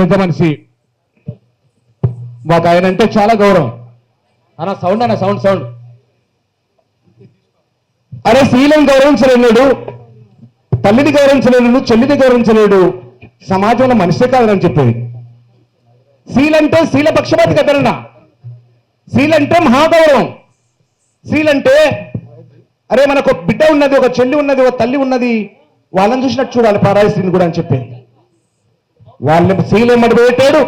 పెద్ద మనిషి, మాకు ఆయన అంటే చాలా గౌరవం. అన్న సౌండ్ అరే శీలను గౌరవించలేడు, తల్లిని గౌరవించలేడు, చెల్లిని గౌరవించలేడు, సమాజంలో మనిషే కాదని చెప్పేది. శీలంటే శీల పక్షపాతి కదలన్నా, శీలంటే మహాగౌరవం. శీలంటే అరే మనకు ఒక బిడ్డ ఉన్నది, ఒక చెల్లి ఉన్నది, ఒక తల్లి ఉన్నది, వాళ్ళని చూసినట్టు చూడాలి పారాయి స్త్రీని కూడా అని చెప్పి. వాళ్ళని శీలు ఎమ్మడి పెట్టాడు,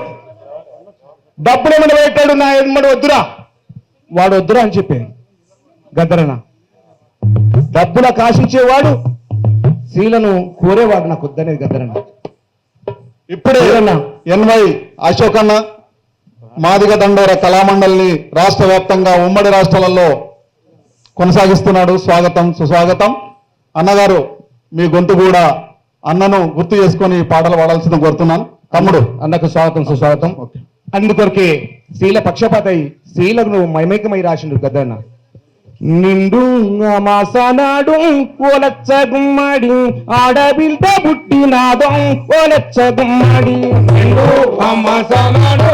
డబ్బులు ఎమ్మడి పెట్టాడు, నా ఎమ్మడి వద్దురా, వాడు వద్దురా అని చెప్పి గద్దరన్న. డబ్బులకు ఆశించేవాడు, శీలను కోరేవాడు నాకు వద్దనేది గద్దరన్న. ఇప్పుడే ఎన్వై అశోక్ అన్న మాదిగ దండోర కళామండలిని రాష్ట్ర వ్యాప్తంగా ఉమ్మడి రాష్ట్రాలలో కొనసాగిస్తున్నాడు. స్వాగతం సుస్వాగతం. అన్నగారు మీ గొంతు కూడా అన్నను గుర్తు చేసుకొని పాటలు పాడాల్సింది కోరుతున్నాను. తమ్ముడు అన్నకు స్వాగతం సుస్వాగతం. అందుకొరకే శీల పక్షపాతై శీలకు మైమైకమై రాసిండు గద్దన్న. నిండు మాసనాడు ఓలచ్చ గుమ్మడి, ఆడబిల్ట పుట్టినాదో ఓలచ్చ గుమ్మడి. నిండు మాసనాడు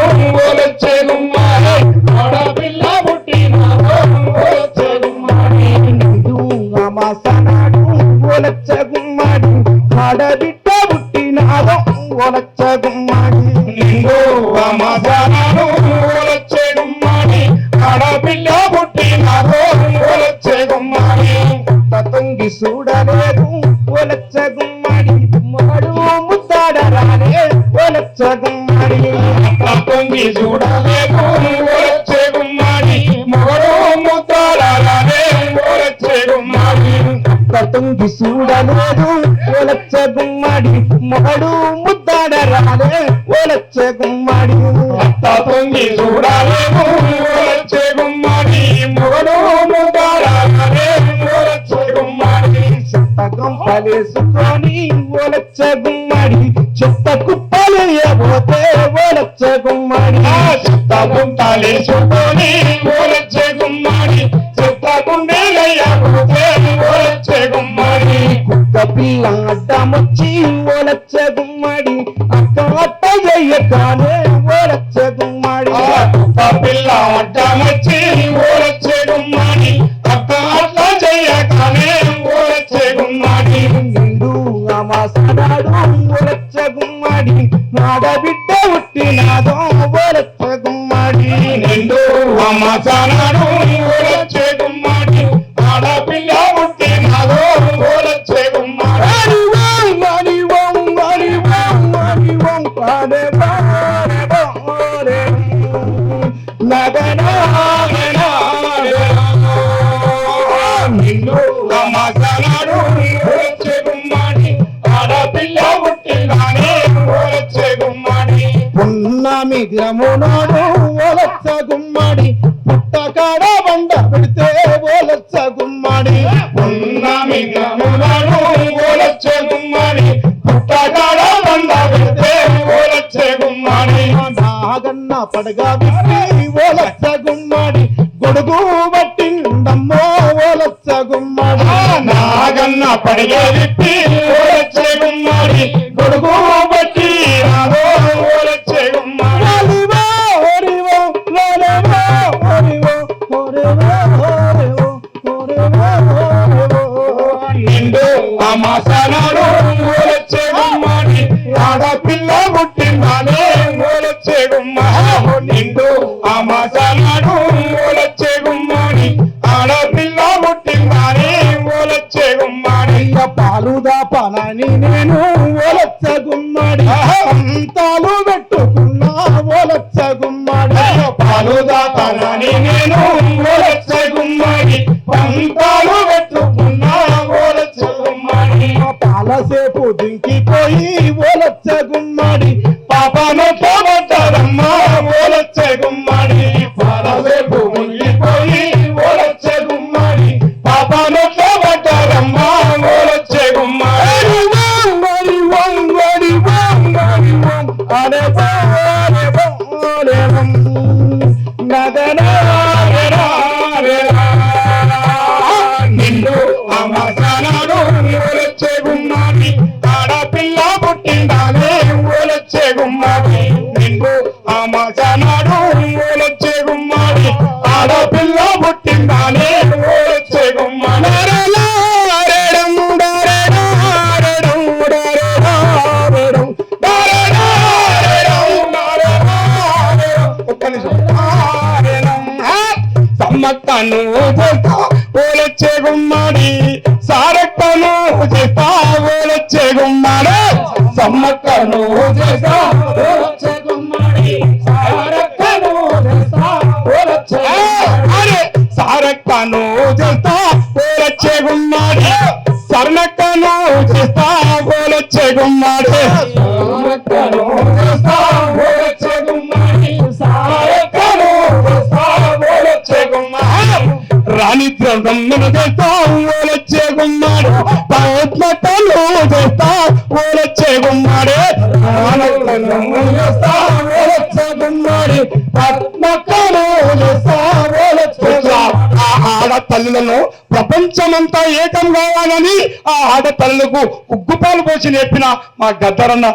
ఓలచ్చ గుమ్మడి, ఆడబిల్ల పుట్టినాదో ఓలచ్చ గుమ్మడి. నిండు మాసనాడు ఓలచ్చ గుమ్మడి, ఆడబిడ్డ పుట్టినాదో ఓలచ్చ గుమ్మడి. నిండు మాసనాడు ఓలచ్చ గుమ్మడి, ఆడబిల్ల పుట్టినాదో తొంగి చూడలేదు ఓలచ్చ గుమ్మడి, మగడు ముద్దాడరాలే ఓలచ్చ గుమ్మడి. తొంగి చూడలేదు ఓలచ్చ గుమ్మడి, మగడు ముద్దాడరాలే ఓలచ్చ గుమ్మడి. తొంగి చూడలేదు ఓలచ్చ గుమ్మడి, మగడు ముద్దాడరాలే ఓలచ్చ గుమ్మడి. తొంగి చూడలేదు ఓలచ్చ గుమ్మడి, మగడు ముద్దాడరాలే ఓలచ్చ గుమ్మడి. చెత్త గుంపలేసుకొని ఓలచ్చ గుమ్మడి, చెత్త కుప్పలేయబోతే ఓలచ్చ గుమ్మడి. చెత్త గుంపలేసుకొని ఓలచ్చ గుమ్మడి, చెత్త గుండెలయ్యబోతే ఓలచ్చ గుమ్మడి. కుక్క పిల్ల అడ్డమొచ్చి ఓలచ్చ గుమ్మడి, అక్క అట్ట చెయ్యకానే ఓలచ్చ గుమ్మడి. కుక్క పిల్ల అడ్డమొచ్చి ఓలచ్చ గుమ్మడి, అక్క అట్ట చెయ్యకానే ఓలచ్చ గుమ్మడి. నిండు అమాసనాడు ఓలచ్చ గుమ్మడి, నాడబిడ్డ పుట్టినాదో ఓలచ్చ గుమ్మడి. నిండు అమాసనాడు ఓలచ్చ గుమ్మడి, ఆడపిల్ల పుట్టినాదో ఓలచ్చ గుమ్మడి. నిన్ను అమాసనాడు ఓలచ్చ గుమ్మడి, ఆడపిల్ల పుట్టినానే ఓలచ్చ గుమ్మడి. పున్నమి దినమునాడు ఓలచ్చ గుమ్మడి, పుట్టకాడ బండ పెడితే ఓలచ్చ గుమ్మడి. పున్నమి దినమునాడు ఓలచ్చ గుమ్మడి, పుట్టకాడ బండ పెడితే ఓలచ్చ గుమ్మడి. నాగన్న పడగా విప్పి ఓలచ్చ గుమ్మడి, గొడుగు పట్టిండమ్మో ఓలచ్చ గుమ్మడి. నాగన్న పడగా విప్పి ఓలచ్చ గుమ్మడి, గొడుగు పట్టి రాదో ఓలచ్చ గుమ్మడి. నిండు అమాసనాడు ఓలచ్చ గుమ్మడి, ఆడపిల్ల పుట్టిందానే ఓలచ్చ గుమ్మడి. నిండు అమాసనాడు ఓలచ్చ గుమ్మడి, ఆడపిల్ల పుట్టిందానే ఓలచ్చ గుమ్మడి. పాలు దాపనని నేను ఓలచ్చ గుమ్మడి, అంతాలు పెట్టుకున్నా ఓలచ్చ గుమ్మడి. పాలు దాపనని నేను ఓలచ్చ గుమ్మడి, పంతాలు పెట్టుకున్నా ఓలచ్చ గుమ్మడి. పాలసేపు దింకిపోయి ఓలచ్చ గుమ్మడి, పాపను పోగొట్టరమ్మా ఓలచ్చ గుమ్మడి. పాలసేపు మునిగిపోయి ఓలచ్చ గుమ్మడి, పాపను పోగొట్టరమ్మా ఓలచ్చ గుమ్మడి. నిన్ను అమాసనాడు ఓలచ్చ గుమ్మడి, ఆడపిల్ల పుట్టిందానే ఓలచ్చ ఓలొచ్చే గుమ్మడి సారక్కను చేస్తా ఓలొచ్చే గుమ్మడి సమ్మక్కను చేస్తా ఓలొచ్చే గుమ్మడి సారక్కను చేస్తా ఓలొచ్చే అరే సారక్కను చేస్తా ఓలొచ్చే గుమ్మడి సర్ణక్కను చేస్తా ఓలొచ్చే గుమ్మడి సమ్మక్కను చేస్తా ఓలొచ్చే గుమ్మడి సారక్కను చేస్తా ఓలొచ్చే గుమ్మడి రాణి ద్రవ్యమును చేస్తా ఓలొచ్చే గుమ్మడి పద్మతను చేస్తా ఓలొచ్చే గుమ్మడి చేస్తా ఓలొచ్చే గుమ్మడి పద్మకను చేస్తా ఓలొచ్చే ఆ ఆడతల్లులను ప్రపంచమంతా ఏకం కావాలని ఆ ఆడతల్లులకు ఉగ్గుపాలు పోసి నేర్పిన మా గద్దరన్న